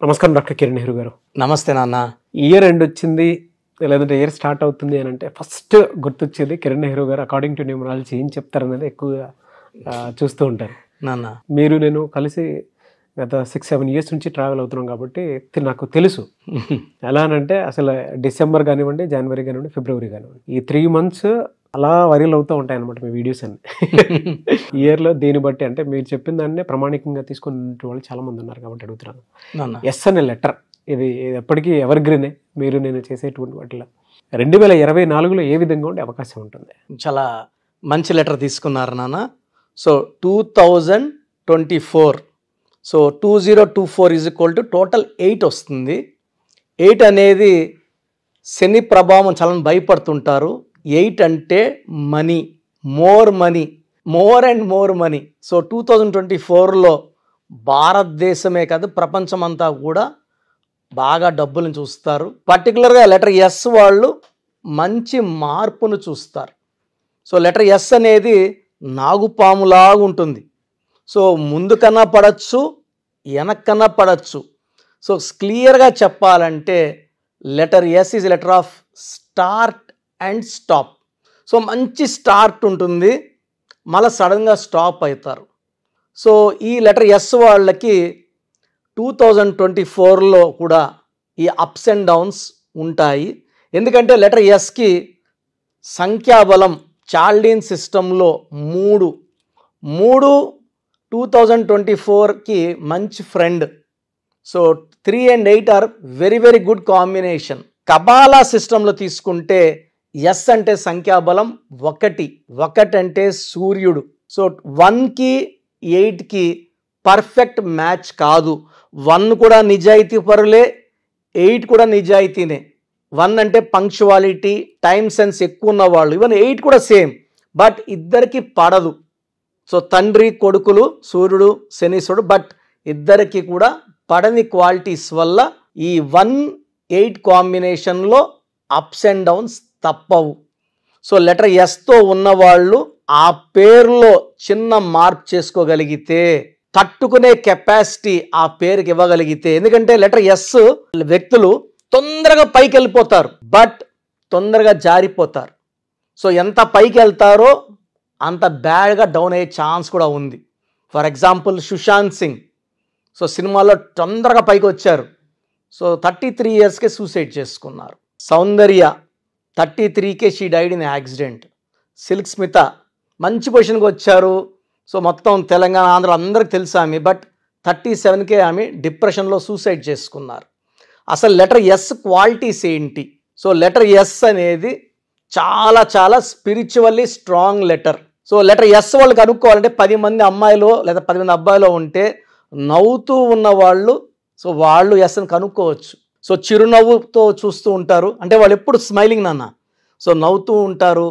నమస్కారం డాక్టర్ కిరణ్ నెహ్రూ గారు. నమస్తే నాన్న. ఇయర్ ఎండ్ వచ్చింది, లేదంటే ఇయర్ స్టార్ట్ అవుతుంది అని అంటే ఫస్ట్ గుర్తొచ్చేది కిరణ్ నెహ్రూ గారు అకార్డింగ్ టు న్యూమరాలజీ ఏం చెప్తారనేది ఎక్కువగా చూస్తూ ఉంటారు. నాన్న మీరు నేను కలిసి గత 6-7 years నుంచి ట్రావెల్ అవుతున్నాం కాబట్టి నాకు తెలుసు. ఎలా అనంటే అసలు డిసెంబర్ కానివ్వండి, జనవరి కానివ్వండి, ఫిబ్రవరి కానివ్వండి, ఈ 3 months అలా వైరల్ అవుతూ ఉంటాయి అనమాట మీ వీడియోస్ అన్ని. ఇయర్లో దీన్ని బట్టి అంటే మీరు చెప్పిన దాన్ని ప్రామాణికంగా తీసుకునే వాళ్ళు చాలా మంది ఉన్నారు కాబట్టి అడుగుతున్నాను. ఎస్ అనే లెటర్ ఇది ఎప్పటికీ ఎవర్ గ్రీనే. మీరు నేను చేసేటువంటి వాటిలో 2024లో ఏ విధంగా ఉండే అవకాశం ఉంటుంది? చాలా మంచి లెటర్ తీసుకున్నారు నాన్న. So 2024, so 2024 is equal to total 8 వస్తుంది. 8 అనేది శని ప్రభావం చాలా భయపడుతుంటారు. 8 అంటే money, more and more money. So 2024లో భారతదేశమే కాదు ప్రపంచమంతా కూడా బాగా డబ్బులను చూస్తారు. పర్టికులర్గా లెటర్ ఎస్ వాళ్ళు మంచి మార్పును చూస్తారు. సో లెటర్ ఎస్ అనేది నాగుపాములాగా ఉంటుంది. సో ముందుకన్నా పడచ్చు, వెనక్కన్నా పడచ్చు. సో క్లియర్గా చెప్పాలంటే letter S is letter of start and stop. So మంచి స్టార్ట్ ఉంటుంది, మళ్ళీ సడన్గా స్టాప్ అవుతారు. సో ఈ లెటర్ ఎస్ వాళ్ళకి 2024లో కూడా ఈ అప్స్ అండ్ డౌన్స్ ఉంటాయి. ఎందుకంటే లెటర్ ఎస్కి సంఖ్యాబలం చాల్డీన్ సిస్టంలో 3 2024కి మంచి friend. So 3 and 8 are very very good combination. Kabbalah సిస్టంలో తీసుకుంటే ఎస్ అంటే సంఖ్యాబలం 1 అంటే సూర్యుడు. సో 1కి 8కి పర్ఫెక్ట్ మ్యాచ్ కాదు. 1 కూడా నిజాయితీ పరులే, 8 కూడా నిజాయితీనే. 1 అంటే పంక్చువాలిటీ, టైం సెన్స్ ఎక్కువ ఉన్నవాళ్ళు. ఈవెన్ 8 కూడా సేమ్, బట్ ఇద్దరికి పడదు. సో తండ్రి కొడుకులు సూర్యుడు శనీశ్వరుడు, బట్ ఇద్దరికి కూడా పడని క్వాలిటీస్ వల్ల ఈ 1-8 కాంబినేషన్లో అప్స్ అండ్ డౌన్స్ తప్పవు. సో లెటర్ ఎస్తో ఉన్నవాళ్ళు ఆ పేరులో చిన్న మార్పు చేసుకోగలిగితే, తట్టుకునే కెపాసిటీ ఆ పేరుకి ఇవ్వగలిగితే, ఎందుకంటే లెటర్ ఎస్ వ్యక్తులు తొందరగా పైకి వెళ్ళిపోతారు, బట్ తొందరగా జారిపోతారు. సో ఎంత పైకి వెళ్తారో అంత బ్యాడ్గా డౌన్ అయ్యే ఛాన్స్ కూడా ఉంది. For example Sushant Singh, so సినిమాలో తొందరగా పైకి వచ్చారు. సో 33 yearsకే సూసైడ్ చేసుకున్నారు. సౌందర్య 33కే she died in accident. Silk Smitha మంచి పొజిషన్కి వచ్చారు. సో మొత్తం తెలంగాణ ఆంధ్ర అందరికి తెలుసు ఆమె, బట్ 37కే ఆమె డిప్రెషన్లో సూసైడ్ చేసుకున్నారు. అసలు లెటర్ ఎస్ క్వాలిటీస్ ఏంటి? సో లెటర్ ఎస్ అనేది చాలా చాలా spiritually strong letter. So letter yes వాళ్ళు కనుక్కోవాలంటే 10 మంది అమ్మాయిలు లేదా 10 మంది అబ్బాయిలు ఉంటే నవ్వుతూ ఉన్న వాళ్ళు, సో వాళ్ళు ఎస్ అని కనుక్కోవచ్చు. సో చిరునవ్వుతో చూస్తూ ఉంటారు, అంటే వాళ్ళు ఎప్పుడు స్మైలింగ్ నాన్న. సో నవ్వుతూ ఉంటారు,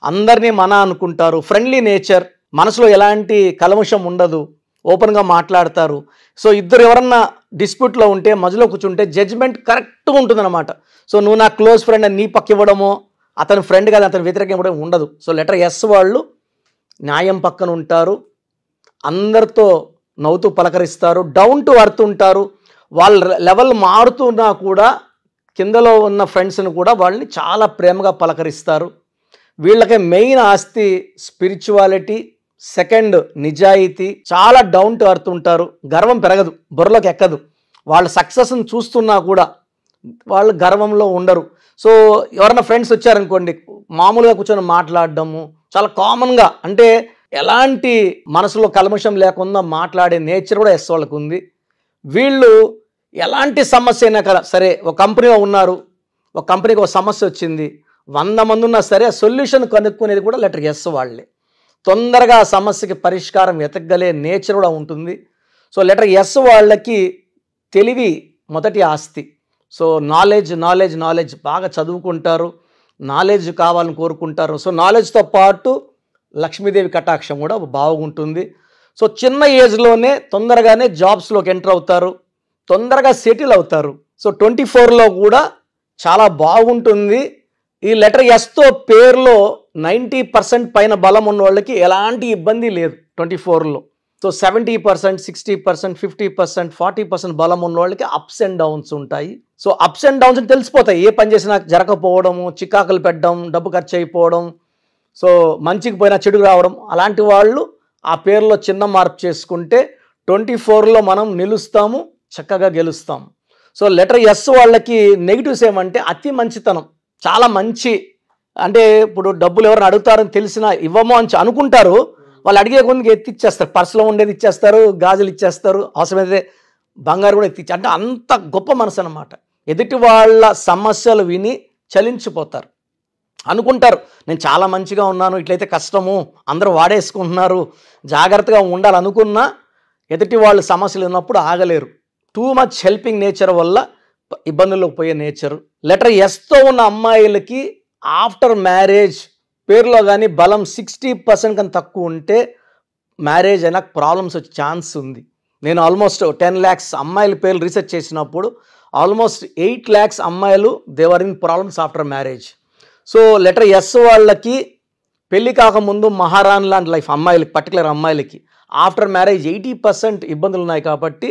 అందరినీ మన అనుకుంటారు, ఫ్రెండ్లీ నేచర్, మనసులో ఎలాంటి కల్మషం ఉండదు, ఓపెన్గా మాట్లాడతారు. సో ఇద్దరు ఎవరన్నా డిస్ప్యూట్లో ఉంటే మధ్యలో కూర్చుంటే జడ్జిమెంట్ కరెక్ట్గా ఉంటుందన్నమాట. సో నువ్వు నా క్లోజ్ ఫ్రెండ్ అని నీ పక్క ఇవ్వడమో, అతని ఫ్రెండ్ కాదు అతని వ్యతిరేకం ఇవ్వడం ఉండదు. సో లెటర్ ఎస్ వాళ్ళు న్యాయం పక్కన ఉంటారు, అందరితో నవ్వుతూ పలకరిస్తారు, డౌన్ టు అర్త్ ఉంటారు. వాళ్ళ లెవెల్ మారుతున్నా కూడా కిందలో ఉన్న ఫ్రెండ్స్ని కూడా వాళ్ళని చాలా ప్రేమగా పలకరిస్తారు. వీళ్ళకి మెయిన్ ఆస్తి స్పిరిచువాలిటీ, సెకండ్ నిజాయితీ, చాలా డౌన్ టు అర్త్ ఉంటారు. గర్వం పెరగదు, బుర్రలోకి ఎక్కదు. వాళ్ళ సక్సెస్ని చూస్తున్నా కూడా వాళ్ళు గర్వంలో ఉండరు. సో ఎవరైనా ఫ్రెండ్స్ వచ్చారనుకోండి, మామూలుగా కూర్చొని మాట్లాడడము చాలా కామన్గా, అంటే ఎలాంటి మనసులో కల్మషం లేకుండా మాట్లాడే నేచర్ కూడా ఎస్ వాళ్ళకు ఉంది. వీళ్ళు ఎలాంటి సమస్య అయినా కదా సరే, ఒక కంపెనీలో ఉన్నారు, ఒక కంపెనీకి ఒక సమస్య వచ్చింది, 100 మంది ఉన్నా సరే ఆ సొల్యూషన్ కనుక్కునేది కూడా లెటర్ ఎస్ వాళ్ళే. తొందరగా ఆ సమస్యకి పరిష్కారం వెతకగలే నేచర్ కూడా ఉంటుంది. సో లెటర్ ఎస్ వాళ్ళకి తెలివి మొదటి ఆస్తి. సో నాలెడ్జ్ బాగా చదువుకుంటారు, నాలెడ్జ్ కావాలని కోరుకుంటారు. సో నాలెడ్జ్తో పాటు లక్ష్మీదేవి కటాక్షం కూడా బాగుంటుంది. సో చిన్న ఏజ్లోనే తొందరగానే జాబ్స్లోకి ఎంటర్ అవుతారు, తొందరగా సెటిల్ అవుతారు. సో 24లో కూడా చాలా బాగుంటుంది. ఈ లెటర్ ఎస్తో పేరులో 90% పైన బలం ఉన్న వాళ్ళకి ఎలాంటి ఇబ్బంది లేదు 24లో. సో 70%, 60%, 50%, 40% బలం ఉన్న వాళ్ళకి అప్స్ అండ్ డౌన్స్ ఉంటాయి. సో అప్స్ అండ్ డౌన్స్ తెలిసిపోతాయి. ఏ పని చేసినా జరగకపోవడము, చికాకులు పెట్టడం, డబ్బు ఖర్చు అయిపోవడం, సో మంచికి పోయినా చెడుకు రావడం, అలాంటి వాళ్ళు ఆ పేరులో చిన్న మార్పు చేసుకుంటే 24లో మనం నిలుస్తాము, చక్కగా గెలుస్తాం. సో లెటర్ ఎస్ వాళ్ళకి నెగిటివ్స్ ఏమంటే అతి మంచితనం, చాలా మంచి, అంటే ఇప్పుడు డబ్బులు ఎవరైనా అడుగుతారని తెలిసినా ఇవ్వమో అని అనుకుంటారు, వాళ్ళు అడిగే కొద్దిగా ఎత్తిచ్చేస్తారు, పర్సులో ఉండేది ఇచ్చేస్తారు, గాజులు ఇచ్చేస్తారు, అవసరమైతే బంగారు కూడా ఎత్తిచ్చి, అంటే అంత గొప్ప మనసు అనమాట. ఎదుటి వాళ్ళ సమస్యలు విని చలించిపోతారు, అనుకుంటారు నేను చాలా మంచిగా ఉన్నాను, ఇట్లయితే కష్టము, అందరూ వాడేసుకుంటున్నారు, జాగ్రత్తగా ఉండాలనుకున్నా ఎదుటి వాళ్ళ సమస్యలు ఉన్నప్పుడు ఆగలేరు. టూ మచ్ హెల్పింగ్ నేచర్ వల్ల ఇబ్బందుల్లోకి పోయే నేచరు. లెటర్ ఎస్తో ఉన్న అమ్మాయిలకి ఆఫ్టర్ మ్యారేజ్ పేరులో కానీ బలం 60% కన్నా తక్కువ ఉంటే మ్యారేజ్ అయినా ప్రాబ్లమ్స్ వచ్చే ఛాన్స్ ఉంది. నేను ఆల్మోస్ట్ 10 lakhs అమ్మాయిల పేర్లు రీసెర్చ్ చేసినప్పుడు ఆల్మోస్ట్ 8 lakhs అమ్మాయిలు they were in problems after marriage. So letter S వాళ్ళకి పెళ్ళి కాకముందు మహారాణి లాంటి లైఫ్, అమ్మాయిలకి పర్టికులర్ అమ్మాయిలకి ఆఫ్టర్ మ్యారేజ్ 80% ఇబ్బందులు ఉన్నాయి. కాబట్టి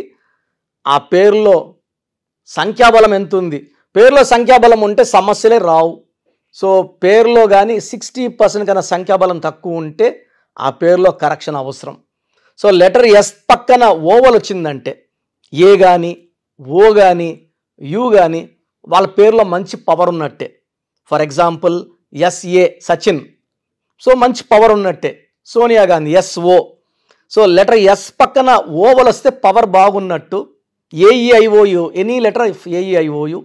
ఆ పేరులో సంఖ్యాబలం ఎంత ఉంది, పేరులో సంఖ్యాబలం ఉంటే సమస్యలే రావు. సో పేరులో కానీ 60% కన్నా సంఖ్యాబలం తక్కువ ఉంటే ఆ పేరులో కరెక్షన్ అవసరం. సో లెటర్ ఎస్ పక్కన ఓవల్ వచ్చిందంటే ఏ కానీ ఓ కానీ యు కానీ వాళ్ళ పేరులో మంచి పవర్ ఉన్నట్టే. For example S A Sachin, so మంచి పవర్ ఉన్నట్టే. Sonia Gandhi S O, so letter S పక్కన ఓవల్ వస్తే పవర్ బాగున్నట్టు. A E I O U, any letter A E I O U,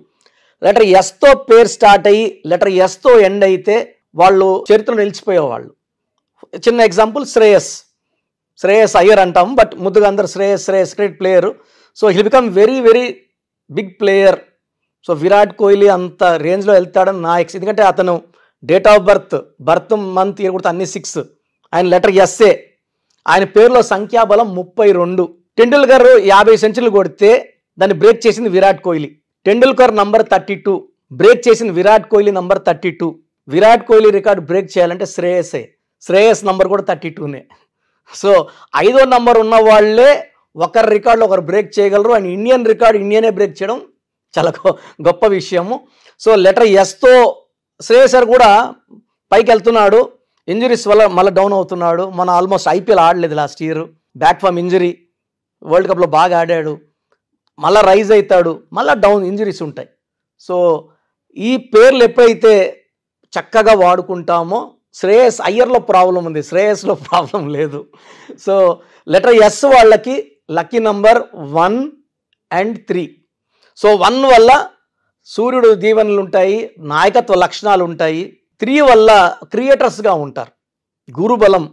letter ఎస్తో పేరు స్టార్ట్ అయ్యి లెటర్ ఎస్తో ఎండ్ అయితే వాళ్ళు చరిత్రలో నిలిచిపోయేవాళ్ళు. చిన్న ఎగ్జాంపుల్ శ్రేయస్ అయ్యర్ అంటాం, బట్ ముద్దుగా అందరు Shreyas cricket player. So he become very very big player. So Virat Kohli అంత రేంజ్లో వెళ్తాడని నా ఎందుకంటే అతను date of birth month year కూడా అన్ని 6, ఆయన లెటర్ ఎస్ఏ, ఆయన పేరులో సంఖ్యాబలం 32. టెండూల్కర్ 50 సెంచరీలు కొడితే దాన్ని బ్రేక్ చేసింది విరాట్ కోహ్లీ. టెండూల్కర్ నంబర్ 32, బ్రేక్ చేసింది Virat Kohli number 32. Virat Kohli record break చేయాలంటే శ్రేయస్ నంబర్ కూడా 32నే. సో 5వ నంబర్ ఉన్న వాళ్ళే ఒకరి రికార్డులో ఒకరు బ్రేక్ చేయగలరు. అండ్ ఇండియన్ రికార్డు ఇండియనే బ్రేక్ చేయడం చాలా గొప్ప విషయము. సో లెటర్ ఎస్తో శ్రేయస్ కూడా పైకి వెళ్తున్నాడు, ఇంజరీస్ వల్ల మళ్ళీ డౌన్ అవుతున్నాడు. మన ఆల్మోస్ట్ ఐపీఎల్ ఆడలేదు last year, back from injury, world కప్లో బాగా ఆడాడు, మళ్ళీ రైజ్ అవుతాడు, మళ్ళీ డౌన్, ఇంజరీస్ ఉంటాయి. సో ఈ పేర్లు ఎప్పుడైతే చక్కగా వాడుకుంటామో, శ్రేయస్ అయ్యర్లో ప్రాబ్లం ఉంది, శ్రేయస్లో ప్రాబ్లం లేదు. సో లెటర్ ఎస్ వాళ్ళకి లక్కీ నంబర్ 1 and 3. సో 1 వల్ల సూర్యుడు దీవెనలు ఉంటాయి, నాయకత్వ లక్షణాలు ఉంటాయి. 3 వల్ల క్రియేటర్స్గా ఉంటారు, గురుబలం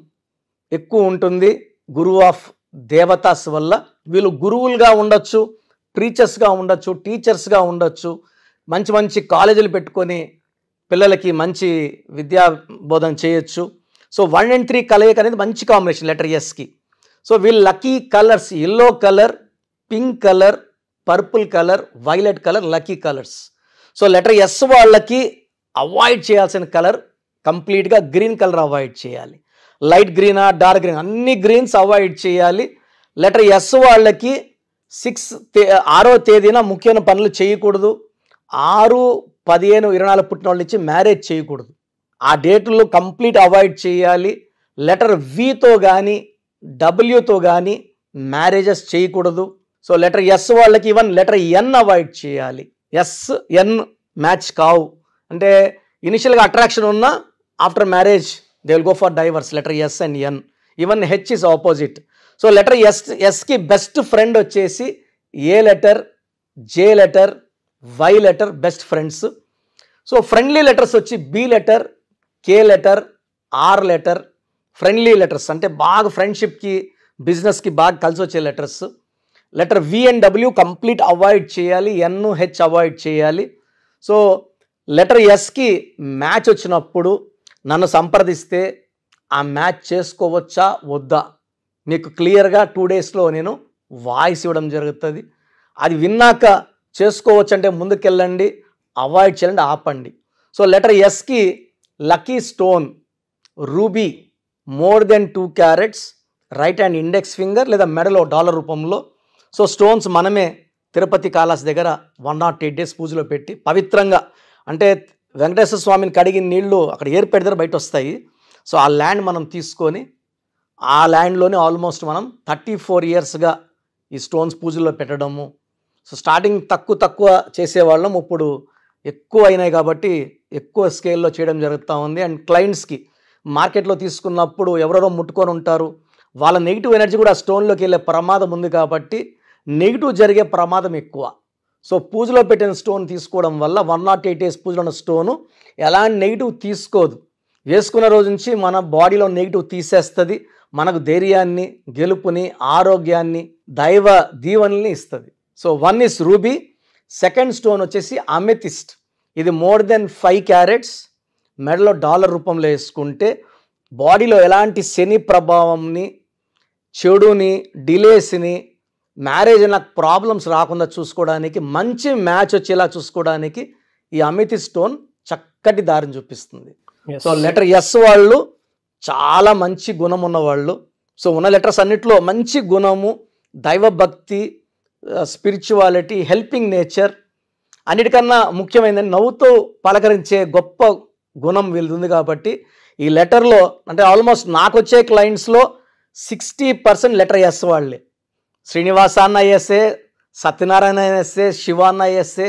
ఎక్కువ ఉంటుంది. గురువు ఆఫ్ దేవతాస్ వల్ల వీళ్ళు గురువులుగా ఉండొచ్చు, ప్రీచర్స్గా ఉండొచ్చు, టీచర్స్గా ఉండొచ్చు, మంచి మంచి కాలేజీలు పెట్టుకొని పిల్లలకి మంచి విద్యా బోధన చేయొచ్చు. సో 1 and 3 కలయిక అనేది మంచి కాంబినేషన్ లెటర్ ఎస్కి. సో వీళ్ళు lucky colours yellow colour, pink colour, purple colour, violet colour lucky colours. So letter S వాళ్ళకి అవాయిడ్ చేయాల్సిన కలర్ కంప్లీట్గా గ్రీన్ కలర్ అవాయిడ్ చేయాలి. లైట్ గ్రీనా డార్క్ గ్రీన్ అన్ని గ్రీన్స్ అవాయిడ్ చేయాలి. లెటర్ ఎస్ వాళ్ళకి 6వ తేదీన ముఖ్యమైన పనులు చేయకూడదు. 6, 15, 24 పుట్టిన వాళ్ళ నుంచి మ్యారేజ్ చేయకూడదు, ఆ డేట్లు కంప్లీట్ అవాయిడ్ చేయాలి. లెటర్ వితో కానీ డబ్ల్యూతో కానీ మ్యారేజెస్ చేయకూడదు. సో లెటర్ ఎస్ వాళ్ళకి ఈవెన్ లెటర్ ఎన్ అవాయిడ్ చేయాలి. ఎన్ మ్యాచ్ కావు, అంటే ఇనిషియల్గా అట్రాక్షన్ ఉన్న after marriage they will go for divorce. Letter S and N, even H is opposite. So letter ఎస్కి బెస్ట్ ఫ్రెండ్ వచ్చేసి A letter, J letter, Y letter best friends. So friendly letters వచ్చి B letter, K letter, R letter. Friendly letters అంటే బాగా ఫ్రెండ్షిప్కి, బిజినెస్కి బాగా కలిసి వచ్చే letters. Letter V and W complete avoid చేయాలి, ఎన్, హెచ్ అవాయిడ్ చేయాలి. సో లెటర్ ఎస్కి మ్యాచ్ వచ్చినప్పుడు నన్ను సంప్రదిస్తే ఆ మ్యాచ్ చేసుకోవచ్చా వద్దా మీకు క్లియర్గా 2 daysలో నేను వాయిస్ ఇవ్వడం జరుగుతుంది. అది విన్నాక చేసుకోవచ్చు అంటే ముందుకెళ్ళండి, అవాయిడ్ చేయండి, ఆపండి. సో లెటర్ ఎస్కి lucky stone ruby, more than 2 carats, right hand index finger లేదా మెడలో డాలర్ రూపంలో. సో స్టోన్స్ మనమే తిరుపతి కాళాస్ దగ్గర 108 days పూజలో పెట్టి పవిత్రంగా, అంటే వెంకటేశ్వర స్వామిని కడిగిన నీళ్లు అక్కడ ఏర్పెడితే బయట వస్తాయి. సో ఆ ల్యాండ్ మనం తీసుకొని ఆ ల్యాండ్లోనే ఆల్మోస్ట్ మనం 34 yearsగా ఈ స్టోన్స్ పూజల్లో పెట్టడము. సో స్టార్టింగ్ తక్కువ చేసేవాళ్ళం, ఇప్పుడు ఎక్కువ అయినాయి కాబట్టి ఎక్కువ స్కేల్లో చేయడం జరుగుతూ ఉంది. అండ్ క్లయింట్స్కి మార్కెట్లో తీసుకున్నప్పుడు ఎవరెవరో ముట్టుకొని ఉంటారు, వాళ్ళ నెగిటివ్ ఎనర్జీ కూడా స్టోన్లోకి వెళ్ళే ప్రమాదం ఉంది కాబట్టి నెగిటివ్ జరిగే ప్రమాదం ఎక్కువ. సో పూజలో పెట్టిన స్టోన్ తీసుకోవడం వల్ల 108 days పూజలో ఉన్న స్టోను ఎలాంటి నెగిటివ్ తీసుకోదు. వేసుకున్న రోజు నుంచి మన బాడీలో నెగిటివ్ తీసేస్తుంది, మనకు ధైర్యాన్ని, గెలుపుని, ఆరోగ్యాన్ని, దైవ దీవెనల్ని ఇస్తుంది. So 1 is ruby, second stone వచ్చేసి అమెథిస్ట్. ఇది more than 5 carats, మెడలో డాలర్ రూపంలో వేసుకుంటే బాడీలో ఎలాంటి శని ప్రభావంని, చెడుని, డిలేస్ని, మ్యారేజ్ నాకు ప్రాబ్లమ్స్ రాకుండా చూసుకోవడానికి, మంచి మ్యాచ్ వచ్చేలా చూసుకోవడానికి ఈ అమెథిస్ట్ స్టోన్ చక్కటి దారిని చూపిస్తుంది. సో లెటర్ ఎస్ వాళ్ళు చాలా మంచి గుణం ఉన్నవాళ్ళు. సో ఉన్న లెటర్స్ అన్నిట్లో మంచి గుణము, దైవభక్తి, స్పిరిచువాలిటీ, హెల్పింగ్ నేచర్, అన్నిటికన్నా ముఖ్యమైనది నవ్వుతూ పలకరించే గొప్ప గుణం వీళ్ళది కాబట్టి ఈ లెటర్లో, అంటే ఆల్మోస్ట్ నాకు వచ్చే క్లయింట్స్లో 60% లెటర్ ఎస్ వాళ్ళే. శ్రీనివాస అన్న ఎస్ఏ, సత్యనారాయణ ఎస్ఏ, శివ అన్న ఎస్ఏ,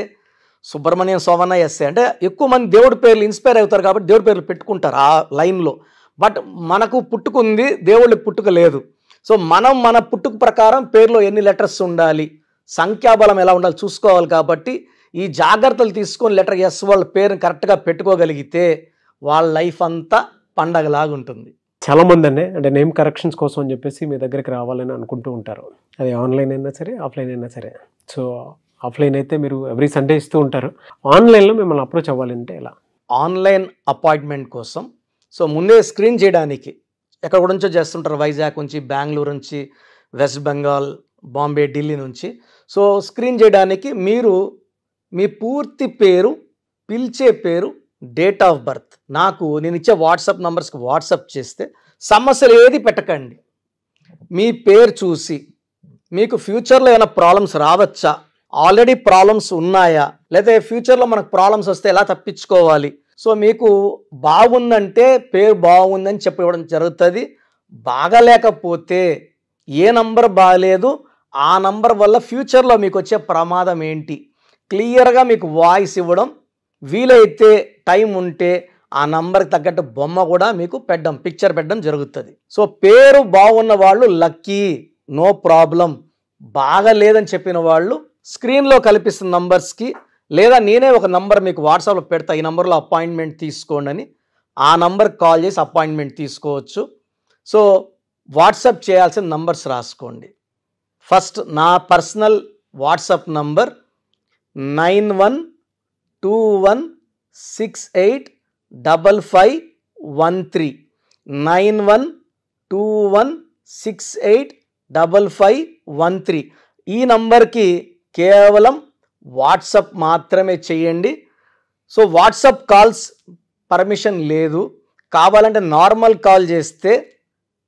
సుబ్రహ్మణ్యం సోమన్న ఎస్ఏ. అంటే ఎక్కువ మంది దేవుడి పేర్లు ఇన్స్పైర్ అవుతారు కాబట్టి దేవుడి పేర్లు పెట్టుకుంటారు ఆ లైన్లో. బట్ మనకు పుట్టుకుంది, దేవుళ్ళకి పుట్టుక లేదు. సో మనం మన పుట్టుక ప్రకారం పేర్లో ఎన్ని లెటర్స్ ఉండాలి, సంఖ్యాబలం ఎలా ఉండాలి చూసుకోవాలి. కాబట్టి ఈ జాగ్రత్తలు తీసుకొని లెటర్ ఎస్ వాళ్ళ పేరుని కరెక్ట్గా పెట్టుకోగలిగితే వాళ్ళ లైఫ్ అంతా పండగలాగా ఉంటుంది. చాలామంది అంటే నేమ్ కరెక్షన్స్ కోసం అని చెప్పేసి మీ దగ్గరికి రావాలని అనుకుంటూ ఉంటారు. అది ఆన్లైన్ అయినా సరే, ఆఫ్లైన్ అయినా సరే. సో ఆఫ్లైన్ అయితే మీరు ఎవ్రీ సండే ఇస్తూ ఉంటారు, ఆన్లైన్లో మిమ్మల్ని అప్రోచ్ అవ్వాలంటే ఎలా? ఆన్లైన్ అపాయింట్మెంట్ కోసం సో ముందే స్క్రీన్ చేయడానికి ఎక్కడ నుంచో చేస్తుంటారు, వైజాగ్ నుంచి, బెంగళూరు నుంచి, వెస్ట్ బెంగాల్, బాంబే, ఢిల్లీ నుంచి. సో స్క్రీన్ చేయడానికి మీరు మీ పూర్తి పేరు, పిలిచే పేరు, డేట్ ఆఫ్ బర్త్ నాకు నేను ఇచ్చే వాట్సాప్ నంబర్స్కి వాట్సాప్ చేస్తే సమస్యలు ఏది పెట్టకండి. మీ పేరు చూసి మీకు ఫ్యూచర్లో ఏమైనా ప్రాబ్లమ్స్ రావచ్చా, ఆల్రెడీ ప్రాబ్లమ్స్ ఉన్నాయా, లేదా ఫ్యూచర్లో మనకు ప్రాబ్లమ్స్ వస్తే ఎలా తప్పించుకోవాలి. సో మీకు బాగుందంటే పేరు బాగుందని చెప్పడం జరుగుతుంది. బాగలేకపోతే ఏ నంబర్ బాగలేదు, ఆ నంబర్ వల్ల ఫ్యూచర్లో మీకు వచ్చే ప్రమాదం ఏంటి క్లియర్గా మీకు వాయిస్ ఇవ్వడం, వీలైతే టైం ఉంటే ఆ నంబర్కి తగ్గట్టు బొమ్మ కూడా మీకు పిక్చర్ పెట్టడం జరుగుతుంది. సో పేరు బాగున్న వాళ్ళు లక్కీ, నో ప్రాబ్లం. బాగా లేదని చెప్పిన వాళ్ళు స్క్రీన్లో కల్పిస్తున్న నంబర్స్కి, లేదా నేనే ఒక నంబర్ మీకు వాట్సాప్లో పెడతా, ఈ నంబర్లో అపాయింట్మెంట్ తీసుకోండి అని, ఆ నంబర్కి కాల్ చేసి అపాయింట్మెంట్ తీసుకోవచ్చు. సో వాట్సాప్ చేయాల్సిన నంబర్స్ రాసుకోండి. ఫస్ట్ నా పర్సనల్ వాట్సాప్ నంబర్ 9121685513 9121685513. ఈ నంబర్కి కేవలం వాట్సాప్ మాత్రమే చేయండి. సో వాట్సాప్ కాల్స్ పర్మిషన్ లేదు, కావాలంటే నార్మల్ కాల్ చేస్తే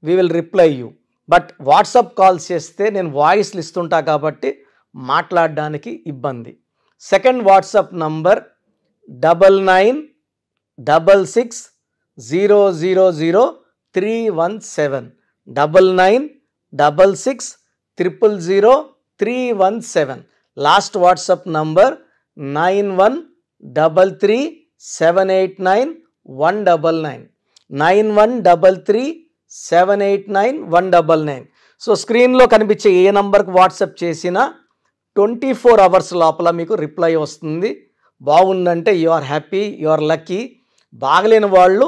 we will reply you. But WhatsApp calls చేస్తే నేను వాయిస్లు ఇస్తుంటా కాబట్టి మాట్లాడడానికి ఇబ్బంది. Second WhatsApp number 9966000317 9966000317. Last WhatsApp number 9133789199 9133789199. So స్క్రీన్లో కనిపించే ఏ నంబర్కి వాట్సాప్ చేసినా 24 hours లోపల మీకు రిప్లై వస్తుంది. బాగుందంటే you are happy, you are lucky. బాగలేని వాళ్ళు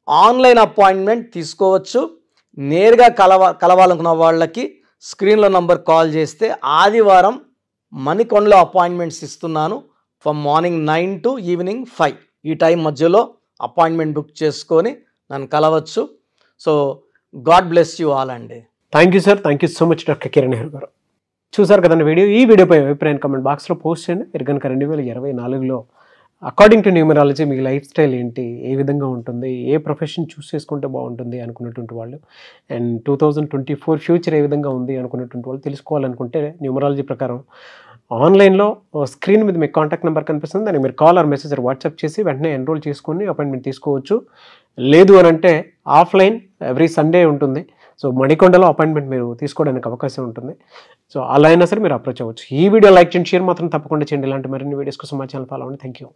ఆన్లైన్ అపాయింట్మెంట్ తీసుకోవచ్చు. నేరుగా కలవాలనుకున్న వాళ్ళకి స్క్రీన్లో నంబర్ కాల్ చేస్తే ఆదివారం మణికొండలో అపాయింట్మెంట్స్ ఇస్తున్నాను. ఫ్రమ్ మార్నింగ్ 9 to ఈవినింగ్ 5 ఈ టైం మధ్యలో అపాయింట్మెంట్ బుక్ చేసుకొని నన్ను కలవచ్చు. So God bless you all అండి. Thank you sir, thank you so much doctor Kiran Nehru గారు. చూసారు కదండి వీడియో. ఈ వీడియోపై అభిప్రాయం కామెంట్ బాక్స్లో పోస్ట్ చేయండి. మీరు కనుక 2024లో అకార్డింగ్ టు న్యూమరాలజీ మీ లైఫ్ స్టైల్ ఏంటి, ఏ విధంగా ఉంటుంది, ఏ ప్రొఫెషన్ చూస్ చేసుకుంటే బాగుంటుంది అనుకున్నటువంటి వాళ్ళు, అండ్ 2024 ఫ్యూచర్ ఏ విధంగా ఉంది అనుకున్నటువంటి వాళ్ళు తెలుసుకోవాలనుకుంటే న్యూమరాలజీ ప్రకారం ఆన్లైన్లో స్క్రీన్ మీద మీకు కాంటాక్ట్ నెంబర్ కనిపిస్తుంది, దానికి మీరు కాల్ ఆర్ మెసేజ్ వాట్సాప్ చేసి వెంటనే ఎన్రోల్ చేసుకొని అపాయింట్మెంట్ తీసుకోవచ్చు. లేదు అని అంటే ఆఫ్లైన్ ఎవ్రీ సండే ఉంటుంది. సో మణికొండలో అపాయింట్మెంట్ మీరు తీసుకోవడానికి అవకాశం ఉంటుంది. సో అలా అయినా సరే మీరు అప్రోచ్ అవ్వచ్చు. ఈ వీడియో లైక్ చేయండి, షేర్ మాత్రం తప్పకుండా చేయండి. ఇలాంటి మరిన్ని వీడియోస్ కోసం మా ఛానల్ ఫాలో అవ్వండి. Thank you.